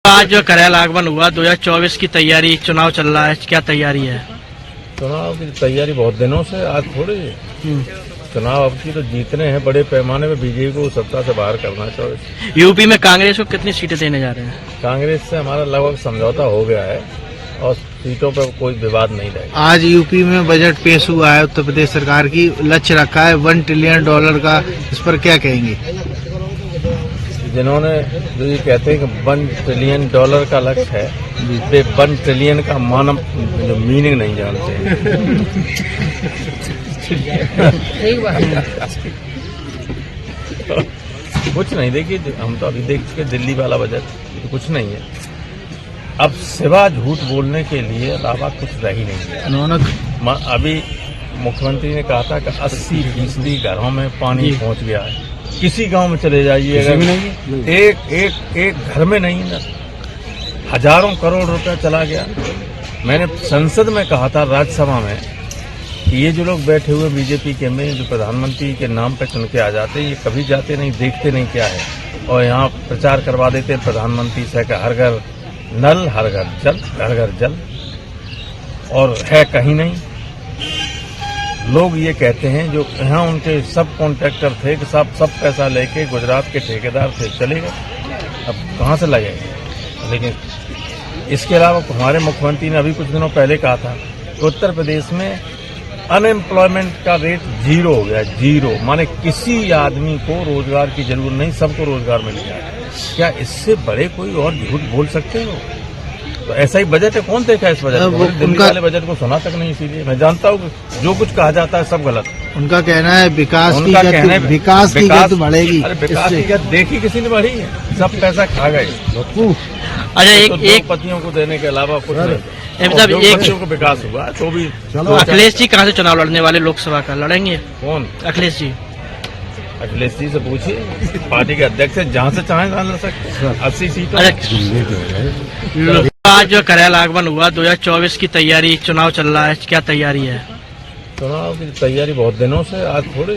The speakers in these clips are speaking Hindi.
आज जो करेल आगमन हुआ 2024 की तैयारी, चुनाव चल रहा है, क्या तैयारी है? चुनाव की तैयारी बहुत दिनों से, आज थोड़ी चुनाव अब की तो जीतने हैं, बड़े पैमाने पे बीजेपी को सत्ता से बाहर करना चाहिए। यूपी में कांग्रेस को कितनी सीटें देने जा रहे हैं? कांग्रेस से हमारा लगभग समझौता हो गया है और सीटों पर कोई विवाद नहीं रहेगा। आज यूपी में बजट पेश हुआ है, उत्तर प्रदेश सरकार की लक्ष्य रखा है $1 ट्रिलियन का, इस पर क्या कहेंगे? जिन्होंने जो ये कहते हैं कि $1 ट्रिलियन का लक्ष्य है, वे 1 ट्रिलियन का जो मीनिंग नहीं जानते हैं। कुछ नहीं, देखिए हम तो अभी देख चुके दिल्ली वाला बजट, तो कुछ नहीं है। अब सिवा झूठ बोलने के लिए अलावा कुछ रह ही नहीं है। उन्होंने अभी मुख्यमंत्री ने कहा था कि 80% घरों में पानी पहुंच गया है। किसी गांव में चले जाइए, एक घर में नहीं ना, हजारों करोड़ रुपया चला गया। मैंने संसद में कहा था, राज्यसभा में, कि ये जो लोग बैठे हुए बीजेपी के में, जो प्रधानमंत्री के नाम पे चुन के आ जाते हैं, ये कभी जाते नहीं, देखते नहीं क्या है, और यहाँ प्रचार करवा देते हैं प्रधानमंत्री से कि हर घर नल, हर घर जल, हर घर जल, और है कहीं नहीं। लोग ये कहते हैं जो यहाँ उनके सब कॉन्ट्रैक्टर थे कि सब पैसा लेके गुजरात के ठेकेदार थे, चले गए, अब कहाँ से लगेंगे? लेकिन इसके अलावा हमारे मुख्यमंत्री ने अभी कुछ दिनों पहले कहा था कि उत्तर प्रदेश में अनएम्प्लॉयमेंट का रेट 0 हो गया, 0, माने किसी आदमी को रोजगार की जरूरत नहीं, सबको रोजगार मिल गया। क्या इससे बड़े कोई और झूठ बोल सकते हो? तो ऐसा ही बजट है, कौन देखा इस बजट को? दिल्ली वाले बजट को सुना तक नहीं, इसीलिए मैं जानता हूँ जो कुछ कहा जाता है सब गलत। उनका कहना है विकास की गति बढ़ेगी। अरे विकास की गति देखी किसी ने बढ़ी है? सब पैसा खा गए। अच्छा, एक पतियों को देने के अलावा कुछ नहीं। एक पतियों को विकास हुआ तो भी। अखिलेश जी कहाँ से चुनाव लड़ने वाले, लोकसभा का लड़ेंगे? कौन? अखिलेश जी। अखिलेश जी से पूछिए, पार्टी के अध्यक्ष है, जहाँ से चाहे लड़ सकते। 80 सीटों। आज जो करेल आगमन हुआ 2024 की तैयारी, चुनाव चल रहा है, क्या तैयारी है? चुनाव की तैयारी बहुत दिनों से, आज थोड़ी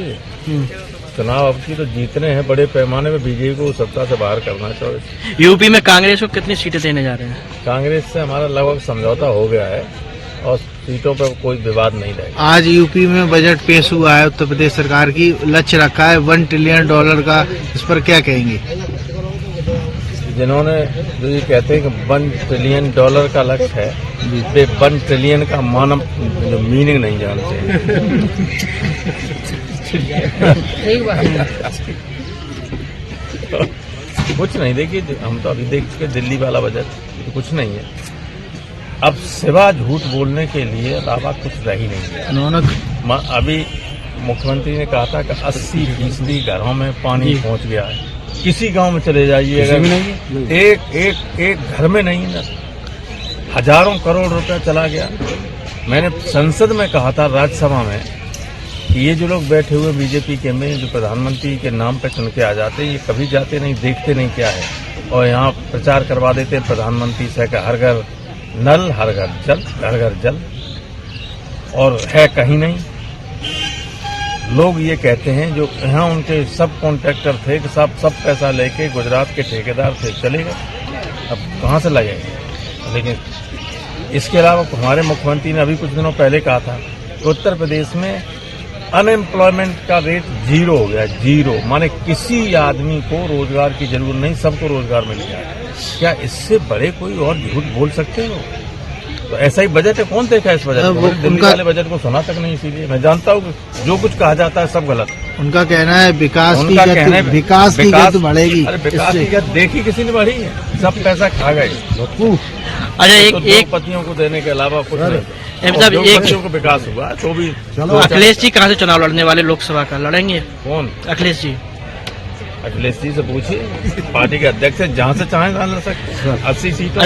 चुनाव अब की तो जीतने हैं, बड़े पैमाने पे बीजेपी को सत्ता से बाहर करना चाहिए। यूपी में कांग्रेस को कितनी सीटें देने जा रहे हैं? कांग्रेस से हमारा लगभग समझौता हो गया है और सीटों पर कोई विवाद नहीं रहेगा। आज यूपी में बजट पेश हुआ है, उत्तर प्रदेश सरकार की लक्ष्य रखा है $1 ट्रिलियन का, इस पर क्या कहेंगे? जिन्होंने जो ये कहते हैं कि $1 ट्रिलियन का लक्ष्य है, वे 1 ट्रिलियन का जो मीनिंग नहीं जानते हैं। कुछ नहीं, देखिए हम तो अभी देख चुके दिल्ली वाला बजट, तो कुछ नहीं है। अब सिवा झूठ बोलने के लिए अलावा कुछ रह ही नहीं है। उन्होंने अभी मुख्यमंत्री ने कहा था कि 80% घरों में पानी पहुंच गया है। किसी गांव में चले जाइए, एक घर में नहीं ना, हजारों करोड़ रुपया चला गया। मैंने संसद में कहा था, राज्यसभा में, कि ये जो लोग बैठे हुए बीजेपी के में, जो प्रधानमंत्री के नाम पे चुन के आ जाते हैं, ये कभी जाते नहीं, देखते नहीं क्या है, और यहाँ प्रचार करवा देते हैं प्रधानमंत्री से कि हर घर नल, हर घर जल, हर घर जल, और है कहीं नहीं। लोग ये कहते हैं जो यहाँ उनके सब कॉन्ट्रैक्टर थे कि सब पैसा लेके गुजरात के ठेकेदार थे, चले गए, अब कहाँ से लगेंगे? लेकिन इसके अलावा हमारे मुख्यमंत्री ने अभी कुछ दिनों पहले कहा था कि उत्तर प्रदेश में अनएम्प्लॉयमेंट का रेट 0 हो गया, 0, माने किसी आदमी को रोजगार की जरूरत नहीं, सबको रोजगार मिल गया। क्या इससे बड़े कोई और झूठ बोल सकते हो? तो ऐसा ही बजट है, कौन देखा इस बजट को? दिल्ली वाले बजट को सुना तक नहीं, इसीलिए मैं जानता हूँ जो कुछ कहा जाता है सब गलत। उनका कहना है विकास की गति बढ़ेगी। अरे विकास की गति देखी किसी ने बढ़ी है? सब पैसा खा गए। अच्छा, एक पतियों को देने के अलावा कुछ नहीं। पतियों को विकास हुआ तो भी। अखिलेश जी कहाँ से चुनाव लड़ने वाले, लोकसभा का लड़ेंगे? कौन? अखिलेश जी। अखिलेश जी से पूछिए, पार्टी के अध्यक्ष है, जहाँ से चाहे लड़ सकते। 80 सीटों।